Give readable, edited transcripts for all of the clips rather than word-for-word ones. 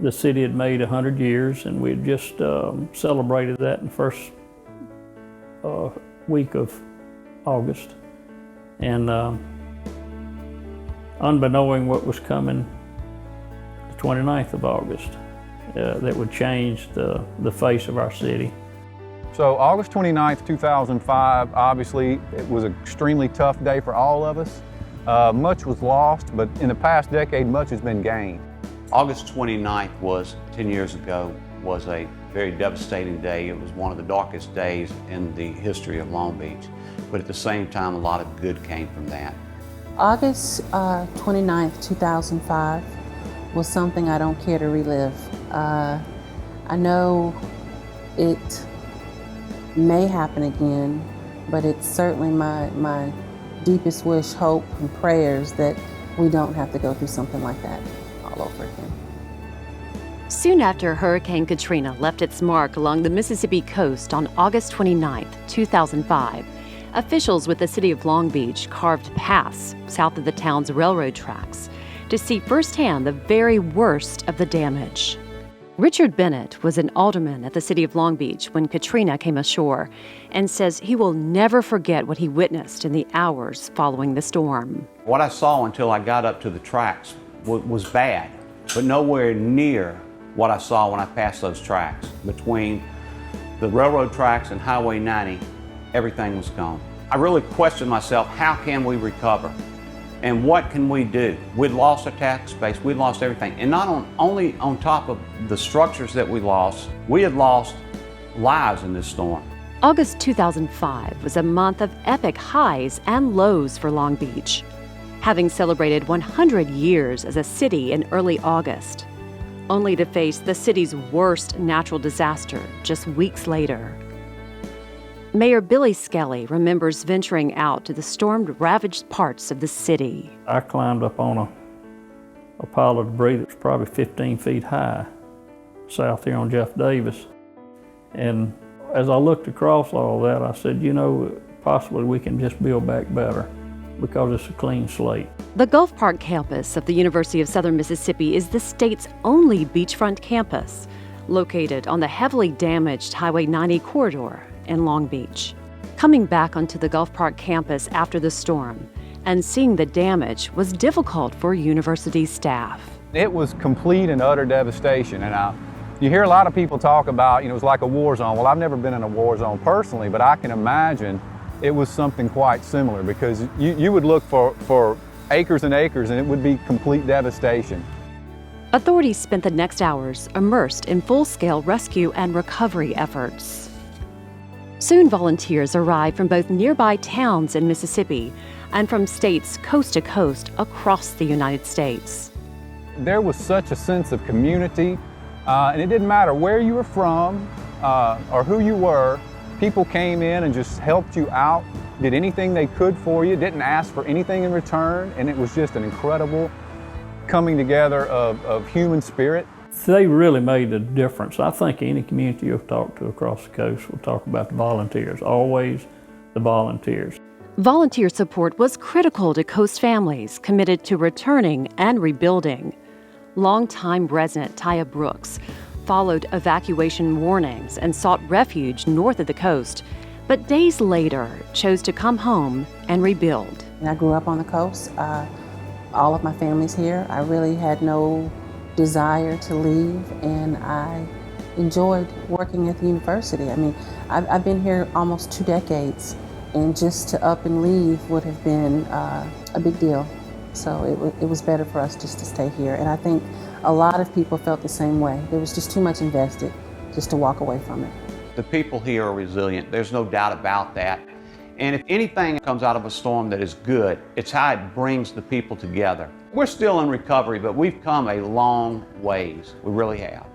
The city had made 100 years, and we had just celebrated that in the first week of August. And unbeknowing what was coming the 29th of August, that would change the face of our city. So August 29th, 2005, obviously it was an extremely tough day for all of us. Much was lost, but in the past decade, much has been gained. August 29th was, 10 years ago, was a very devastating day. It was one of the darkest days in the history of Long Beach. But at the same time, a lot of good came from that. August 29th, 2005 was something I don't care to relive. I know it may happen again, but it's certainly my deepest wish, hope, and prayers that we don't have to go through something like that all over again. Soon after Hurricane Katrina left its mark along the Mississippi coast on August 29, 2005, officials with the city of Long Beach carved paths south of the town's railroad tracks to see firsthand the very worst of the damage. Richard Bennett was an alderman at the city of Long Beach when Katrina came ashore and says he will never forget what he witnessed in the hours following the storm. What I saw until I got up to the tracks was bad, but nowhere near what I saw when I passed those tracks. Between the railroad tracks and Highway 90, everything was gone. I really questioned myself, how can we recover? And what can we do? We'd lost our tax base, we'd lost everything. And not only on top of the structures that we lost, we had lost lives in this storm. August 2005 was a month of epic highs and lows for Long Beach, having celebrated 100 years as a city in early August, only to face the city's worst natural disaster just weeks later. Mayor Billy Skelly remembers venturing out to the storm-ravaged parts of the city. I climbed up on a pile of debris that was probably 15 feet high south here on Jeff Davis. And as I looked across all that, I said, you know, possibly we can just build back better because it's a clean slate. The Gulf Park campus of the University of Southern Mississippi is the state's only beachfront campus, located on the heavily damaged Highway 90 corridor in Long Beach. Coming back onto the Gulf Park campus after the storm and seeing the damage was difficult for university staff. It was complete and utter devastation. And you hear a lot of people talk about, it was like a war zone. Well, I've never been in a war zone personally, but I can imagine it was something quite similar because you would look for acres and acres and it would be complete devastation. Authorities spent the next hours immersed in full-scale rescue and recovery efforts. Soon volunteers arrived from both nearby towns in Mississippi and from states coast to coast across the United States. There was such a sense of community, and it didn't matter where you were from or who you were. People came in and just helped you out, did anything they could for you, didn't ask for anything in return, and it was just an incredible coming together of human spirit. They really made a difference. I think any community you'll talk to across the coast will talk about the volunteers, always the volunteers. Volunteer support was critical to coast families committed to returning and rebuilding. Longtime resident Taya Brooks followed evacuation warnings and sought refuge north of the coast, but days later chose to come home and rebuild. I grew up on the coast. All of my family's here. I really had no desire to leave, and I enjoyed working at the university. I mean, I've been here almost 2 decades, and just to up and leave would have been a big deal. So it was better for us just to stay here. And I think a lot of people felt the same way. There was just too much invested just to walk away from it. The people here are resilient. There's no doubt about that. And if anything comes out of a storm that is good, it's how it brings the people together. We're still in recovery, but we've come a long ways. We really have.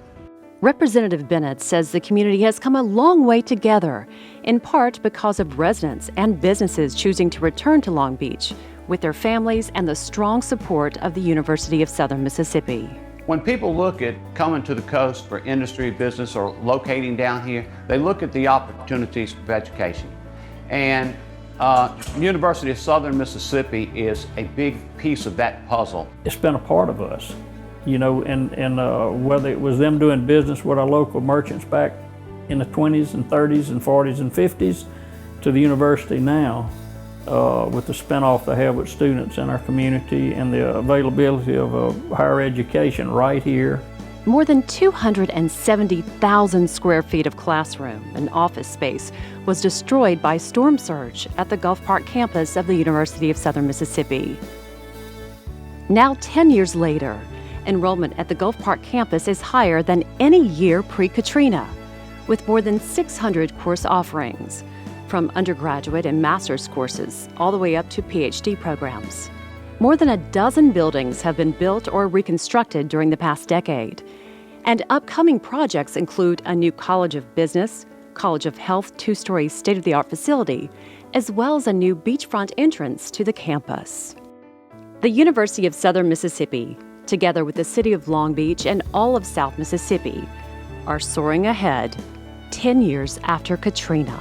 Representative Bennett says the community has come a long way together, in part because of residents and businesses choosing to return to Long Beach with their families and the strong support of the University of Southern Mississippi. When people look at coming to the coast for industry, business, or locating down here, they look at the opportunities for education. And University of Southern Mississippi is a big piece of that puzzle. It's been a part of us. you know, and whether it was them doing business with our local merchants back in the 20s and 30s and 40s and 50s to the university now, with the spinoff they have with students in our community and the availability of higher education right here. More than 270,000 square feet of classroom and office space was destroyed by storm surge at the Gulf Park campus of the University of Southern Mississippi. Now, 10 years later, enrollment at the Gulf Park campus is higher than any year pre-Katrina, with more than 600 course offerings, from undergraduate and master's courses all the way up to PhD programs. More than a dozen buildings have been built or reconstructed during the past decade, and upcoming projects include a new College of Business, College of Health two-story state-of-the-art facility, as well as a new beachfront entrance to the campus. The University of Southern Mississippi, together with the City of Long Beach and all of South Mississippi, are soaring ahead 10 years after Katrina.